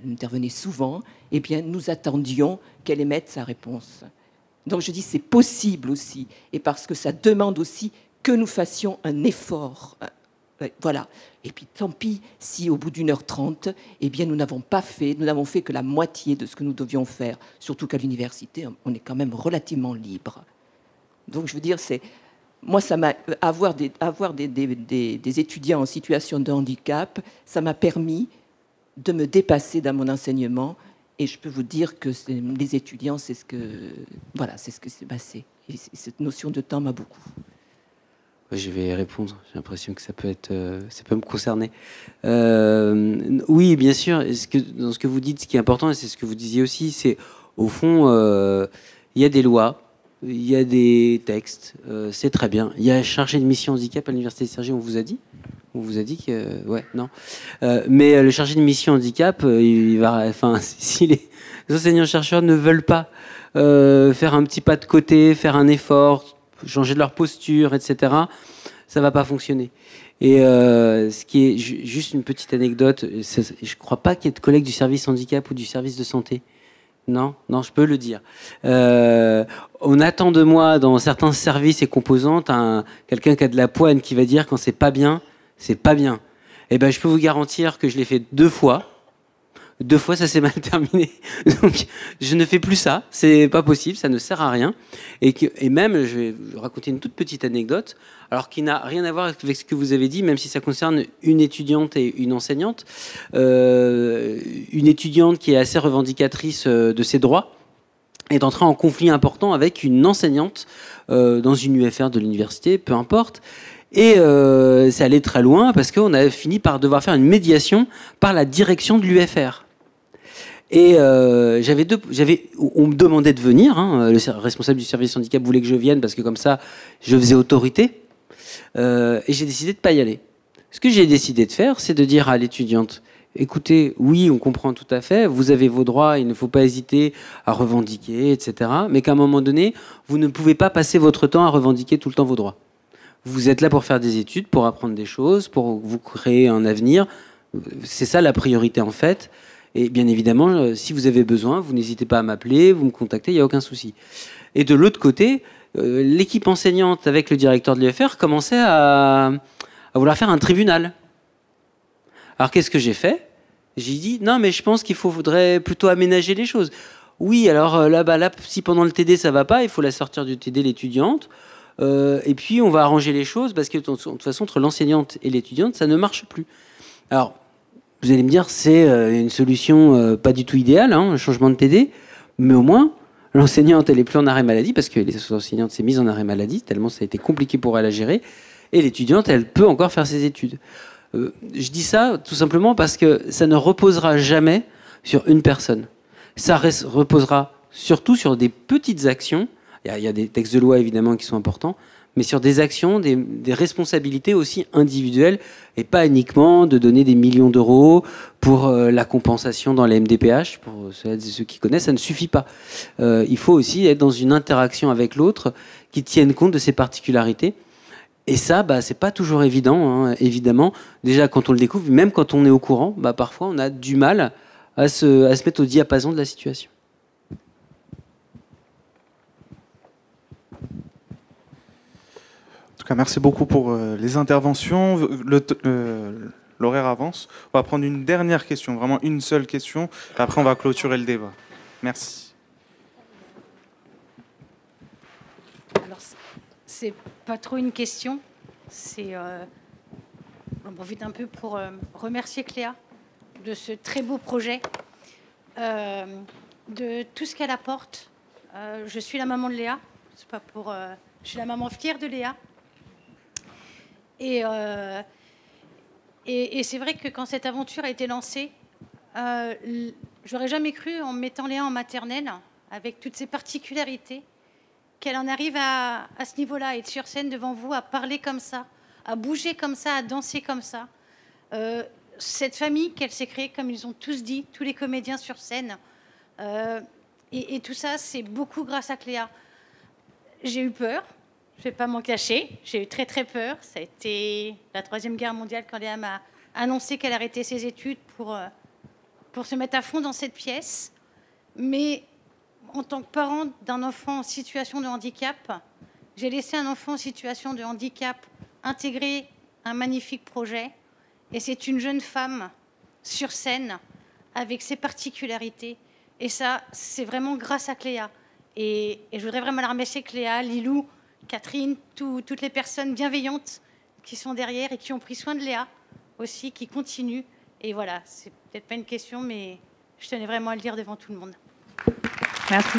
intervenait souvent, eh bien nous attendions qu'elle émette sa réponse. Donc je dis c'est possible aussi, et parce que ça demande aussi que nous fassions un effort. Voilà. Et puis tant pis si au bout d'1h30, eh bien nous n'avons fait que la moitié de ce que nous devions faire, surtout qu'à l'université, on est quand même relativement libre. Donc je veux dire, moi ça m'a avoir des étudiants en situation de handicap, ça m'a permis de me dépasser dans mon enseignement. Et je peux vous dire que les étudiants, c'est ce que s'est passé. Et cette notion de temps m'a beaucoup. Je vais répondre. J'ai l'impression que ça peut me concerner. Oui, bien sûr. Dans ce que vous dites, ce qui est important, et c'est ce que vous disiez aussi, c'est au fond, il y a des lois, il y a des textes, c'est très bien. Il y a un chargé de mission handicap à l'université de Cergy, on vous a dit que... Ouais, non. Mais le chargé de mission handicap, si les enseignants-chercheurs ne veulent pas faire un petit pas de côté, faire un effort, changer de leur posture, etc., ça va pas fonctionner. Et ce qui est juste une petite anecdote, je crois pas qu'il y ait de collègues du service handicap ou du service de santé. Non, je peux le dire. On attend de moi, dans certains services et composantes, quelqu'un qui a de la poigne qui va dire quand c'est pas bien, c'est pas bien. Eh ben, je peux vous garantir que je l'ai fait 2 fois. 2 fois, ça s'est mal terminé. Donc, je ne fais plus ça. C'est pas possible. Ça ne sert à rien. Et même, je vais vous raconter une toute petite anecdote, alors qui n'a rien à voir avec ce que vous avez dit, même si ça concerne une étudiante et une enseignante. Une étudiante qui est assez revendicatrice de ses droits est entrée en conflit important avec une enseignante dans une UFR de l'université, peu importe. Et ça allait très loin parce qu'on a fini par devoir faire une médiation par la direction de l'UFR. Et on me demandait de venir, hein, le responsable du service handicap voulait que je vienne parce que comme ça, je faisais autorité. Et j'ai décidé de ne pas y aller. Ce que j'ai décidé de faire, c'est de dire à l'étudiante, écoutez, oui, on comprend tout à fait, vous avez vos droits, il ne faut pas hésiter à revendiquer, etc. Mais qu'à un moment donné, vous ne pouvez pas passer votre temps à revendiquer tout le temps vos droits. Vous êtes là pour faire des études, pour apprendre des choses, pour vous créer un avenir. C'est ça la priorité en fait. Et bien évidemment, si vous avez besoin, vous n'hésitez pas à m'appeler, vous me contactez, il n'y a aucun souci. Et de l'autre côté, l'équipe enseignante avec le directeur de l'UFR commençait à vouloir faire un tribunal. Alors qu'est-ce que j'ai fait? J'ai dit, non mais je pense qu'il faudrait plutôt aménager les choses. Oui, alors là, si pendant le TD ça va pas, il faut la sortir du TD l'étudiante. Et puis on va arranger les choses parce que de toute façon entre l'enseignante et l'étudiante ça ne marche plus. Alors vous allez me dire c'est une solution pas du tout idéale, hein, un changement de TD, mais au moins l'enseignante elle est plus en arrêt maladie parce que l'enseignante s'est mise en arrêt maladie tellement ça a été compliqué pour elle à gérer, et l'étudiante elle peut encore faire ses études. Je dis ça tout simplement parce que ça ne reposera jamais sur une personne, ça reposera surtout sur des petites actions. Il y a des textes de loi évidemment qui sont importants, mais sur des actions, des responsabilités aussi individuelles, et pas uniquement de donner des millions d'euros pour la compensation dans les MDPH. Pour ceux qui connaissent, ça ne suffit pas. Il faut aussi être dans une interaction avec l'autre qui tienne compte de ses particularités. Et ça, c'est pas toujours évident, hein, évidemment. Déjà, quand on le découvre, même quand on est au courant, parfois on a du mal à se mettre au diapason de la situation. En tout cas, merci beaucoup pour les interventions. L'horaire avance. On va prendre une dernière question, vraiment une seule question. Après, on va clôturer le débat. Merci. Alors, c'est pas trop une question. On profite un peu pour remercier Cléa de ce très beau projet, de tout ce qu'elle apporte. Je suis la maman de Léa. C'est pas pour. Je suis la maman fière de Léa. Et c'est vrai que quand cette aventure a été lancée, j'aurais jamais cru, en mettant Léa en maternelle, avec toutes ses particularités, qu'elle en arrive à ce niveau-là, à être sur scène devant vous, à parler comme ça, à bouger comme ça, à danser comme ça. Cette famille qu'elle s'est créée, comme ils ont tous dit, tous les comédiens sur scène, et tout ça, c'est beaucoup grâce à Cléa. J'ai eu peur. Je ne vais pas m'en cacher, j'ai eu très très peur. Ça a été la Troisième Guerre mondiale quand Léa m'a annoncé qu'elle arrêtait ses études pour se mettre à fond dans cette pièce. Mais en tant que parent d'un enfant en situation de handicap, j'ai laissé un enfant en situation de handicap intégrer un magnifique projet. Et c'est une jeune femme sur scène avec ses particularités. Et ça, c'est vraiment grâce à Cléa. Et je voudrais vraiment la remercier, Cléa, Lilou, Catherine, toutes les personnes bienveillantes qui sont derrière et qui ont pris soin de Léa aussi, qui continuent. Et voilà, c'est peut-être pas une question, mais je tenais vraiment à le dire devant tout le monde. Merci.